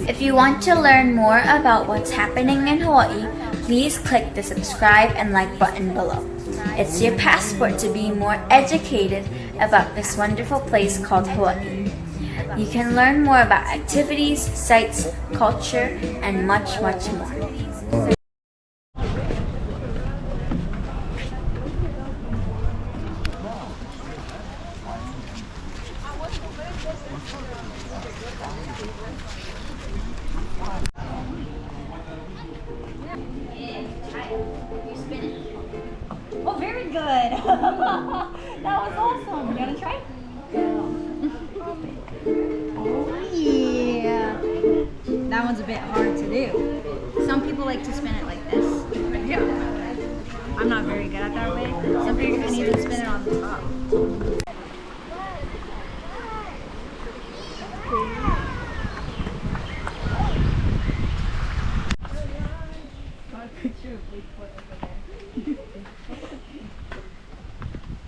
If you want to learn more about what's happening in Hawaii, please click the subscribe and like button below. It's your passport to be more educated about this wonderful place called Hawaii. You can learn more about activities, sites, culture, and much, much more. Oh, very good. That was awesome. You wanna try? Oh yeah. That one's a bit hard to do. Some people like to spin it like this. Yeah. I'm not very good at that way. Some people can even spin it on the top. Picture of Playful over there.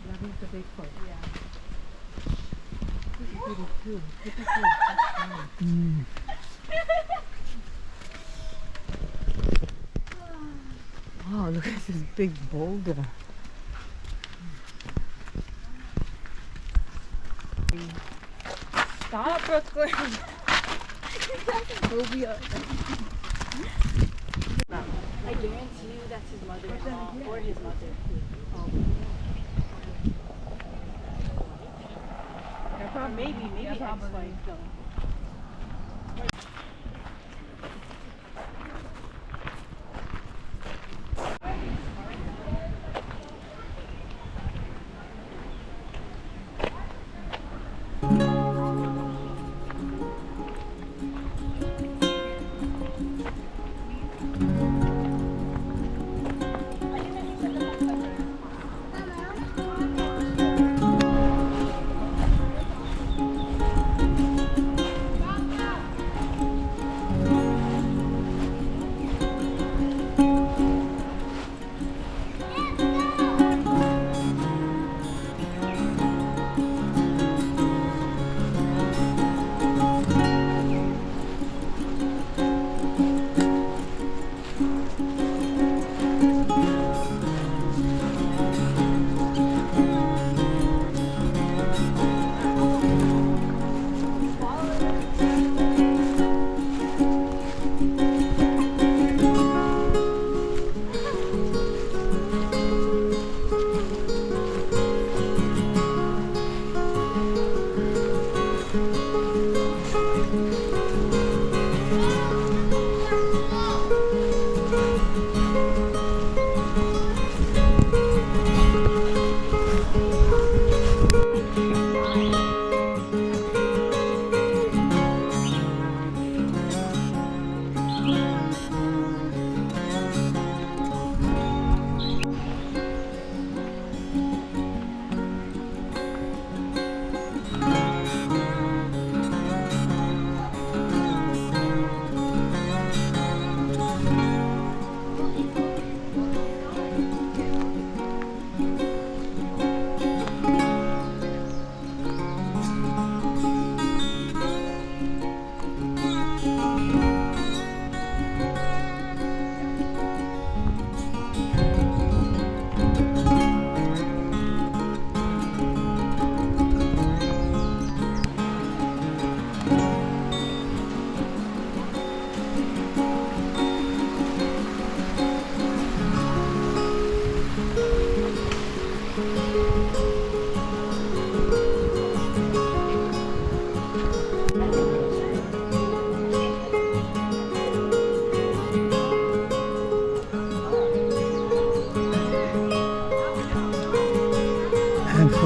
That is the Playful. Yeah. This is really cool. This is cool. Wow, look at this big boulder. Stop, Brooklyn. Phobia. I guarantee you that's his mother-in-law or his mother. Maybe ex-wife though.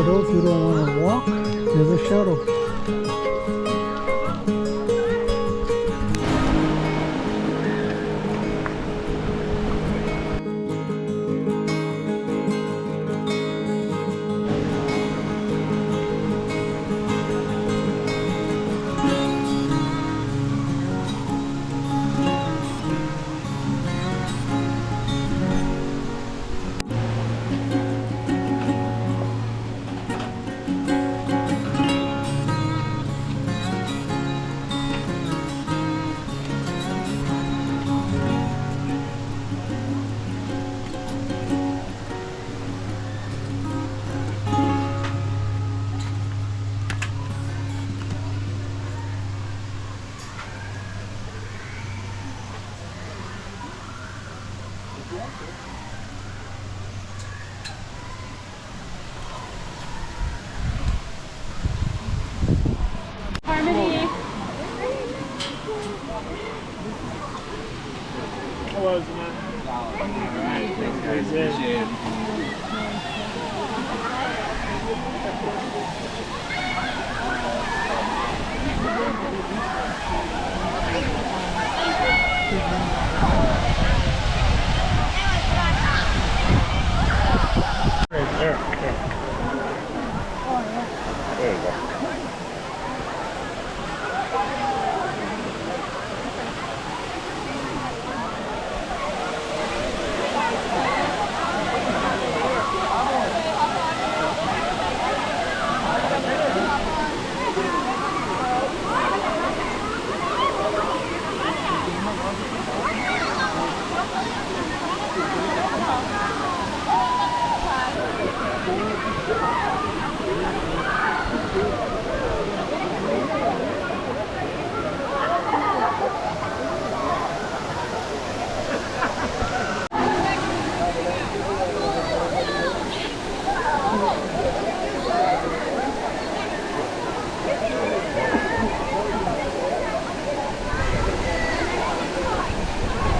For those who don't want to walk, there's a shuttle. Harmony. Hello, Alright, thanks guys. Right there. There you go.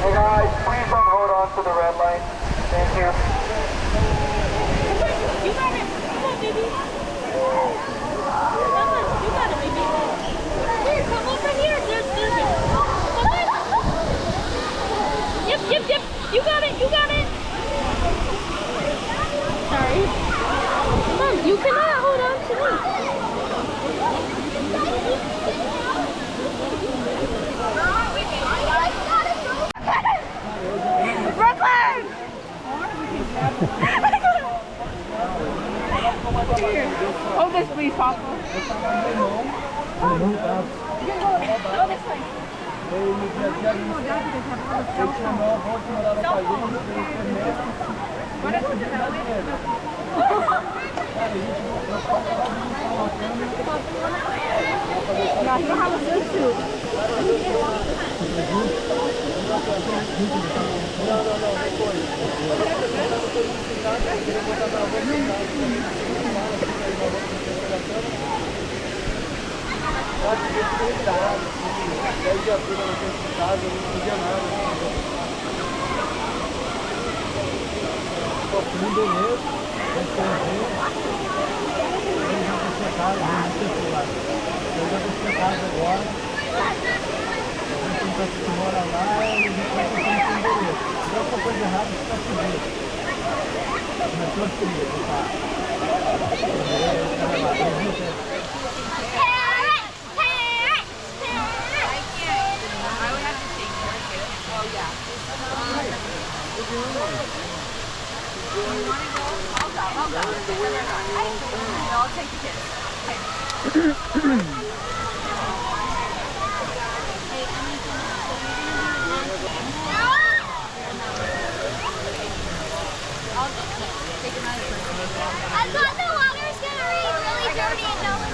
Hey guys, please don't hold on to the red light. Thank you. You got it. Come on, baby. Come on. You got it, baby. Here, come over here. There's come on. Yep. You got it. You got it. Sorry. Mom, you cannot hold on to me. Brooklyn! Hold this, please, Papa. Go this way. No, you don't have a suit. I'll take the kids. I thought the water was gonna be really dirty and no one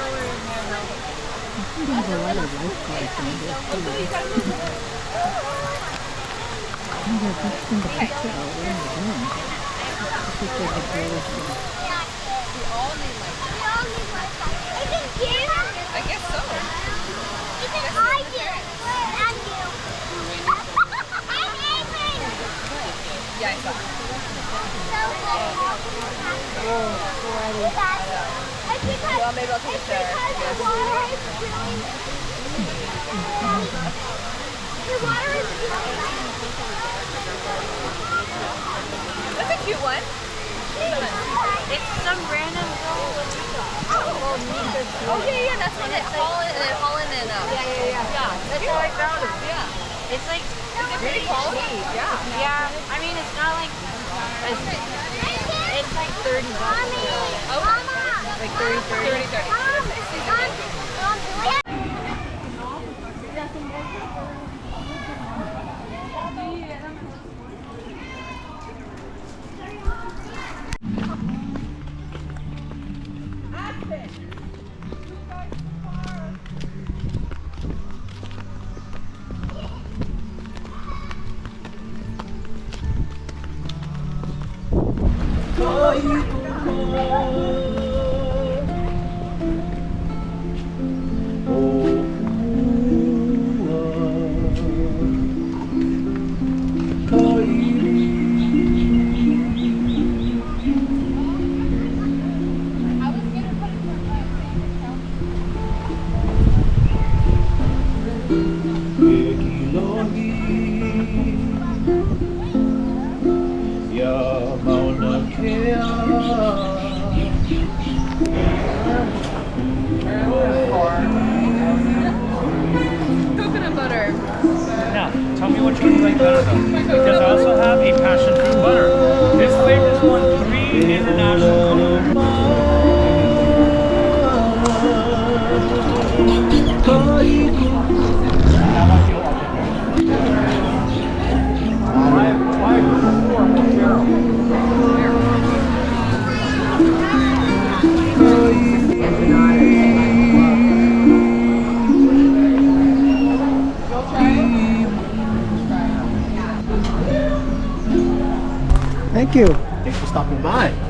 I guess so. Even I do. And you. Yeah, I saw. So good. Well, maybe I'll take a shower. The water is really... The water is really... That's a cute one. It's some random girl. Oh yeah, that's when it's fallen and yeah. That's how I found it. Yeah, it's like pretty quality. Yeah. I mean, it's not like it's like $30. Like 30. Coconut butter. Now, tell me which one you like better though. Because I also have a passion fruit butter. This flavor has won 3 international Thank you. Thanks for stopping by.